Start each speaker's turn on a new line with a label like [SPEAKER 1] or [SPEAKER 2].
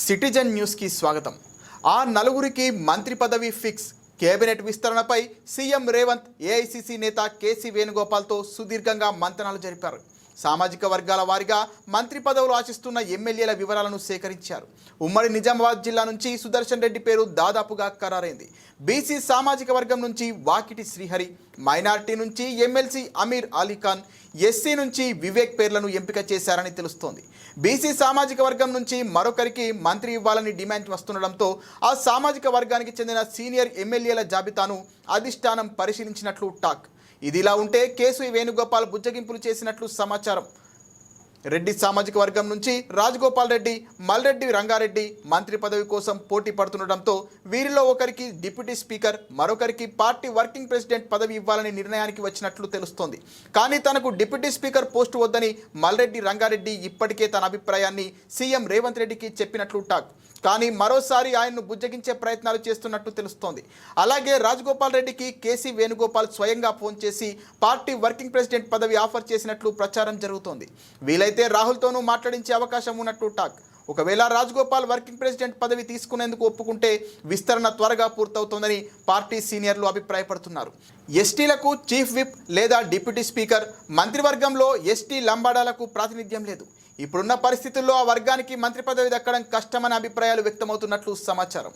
[SPEAKER 1] Citizen న్యూస్కి స్వాగతం. ఆ నలుగురికి మంత్రి పదవి ఫిక్స్. కేబినెట్ విస్తరణపై సీఎం రేవంత్ ఏఐసీసీ నేత కేసీ వేణుగోపాల్తో సుదీర్ఘంగా మంతనాలు జరిపారు. సామాజిక వర్గాల వారీగా మంత్రి పదవులు ఆశిస్తున్న ఎమ్మెల్యేల వివరాలను సేకరించారు. ఉమ్మడి నిజామాబాద్ జిల్లా నుంచి సుదర్శన్ రెడ్డి పేరు దాదాపుగా ఖరారైంది. బీసీ సామాజిక వర్గం నుంచి వాకిటి శ్రీహరి, మైనార్టీ నుంచి ఎమ్మెల్సీ అమీర్ అలీఖాన్, ఎస్సీ నుంచి వివేక్ పేర్లను ఎంపిక చేశారని తెలుస్తోంది. బీసీ సామాజిక వర్గం నుంచి మరొకరికి మంత్రి ఇవ్వాలని డిమాండ్ వస్తుండడంతో ఆ సామాజిక వర్గానికి చెందిన సీనియర్ ఎమ్మెల్యేల జాబితాను అధిష్టానం పరిశీలించినట్లు టాక్. ఇదిలా ఉంటే కేసీ వేణుగోపాల్ బుజ్జగింపులు చేసినట్లు సమాచారం. రెడ్డి సామాజిక వర్గం నుంచి రాజగోపాల్ రెడ్డి, మల్రెడ్డి రంగారెడ్డి మంత్రి పదవి కోసం పోటీ పడుతుండటంతో వీరిలో ఒకరికి డిప్యూటీ స్పీకర్, మరొకరికి పార్టీ వర్కింగ్ ప్రెసిడెంట్ పదవి ఇవ్వాలని నిర్ణయానికి వచ్చినట్లు తెలుస్తోంది. కానీ తనకు డిప్యూటీ స్పీకర్ పోస్టు వద్దని మల్రెడ్డి రంగారెడ్డి ఇప్పటికే తన అభిప్రాయాన్ని సీఎం రేవంత్ రెడ్డికి చెప్పినట్లు టాక్. కానీ మరోసారి ఆయన్ను బుజ్జగించే ప్రయత్నాలు చేస్తున్నట్టు తెలుస్తోంది. అలాగే రాజగోపాల్ రెడ్డికి కేసీ వేణుగోపాల్ స్వయంగా ఫోన్ చేసి పార్టీ వర్కింగ్ ప్రెసిడెంట్ పదవి ఆఫర్ చేసినట్లు ప్రచారం జరుగుతోంది. వీలైతే రాహుల్తోనూ మాట్లాడించే అవకాశం ఉన్నట్టు టాక్. ఒకవేళ రాజగోపాల్ వర్కింగ్ ప్రెసిడెంట్ పదవి తీసుకునేందుకు ఒప్పుకుంటే విస్తరణ త్వరగా పూర్తవుతోందని పార్టీ సీనియర్లు అభిప్రాయపడుతున్నారు. ఎస్టీలకు చీఫ్ విప్ లేదా డిప్యూటీ స్పీకర్, మంత్రివర్గంలో ఎస్టీ లంబాడాలకు ప్రాతినిధ్యం లేదు. ఇప్పుడున్న పరిస్థితుల్లో ఆ వర్గానికి మంత్రి పదవి దక్కడం కష్టమనే అభిప్రాయాలు వ్యక్తమవుతున్నట్లు సమాచారం.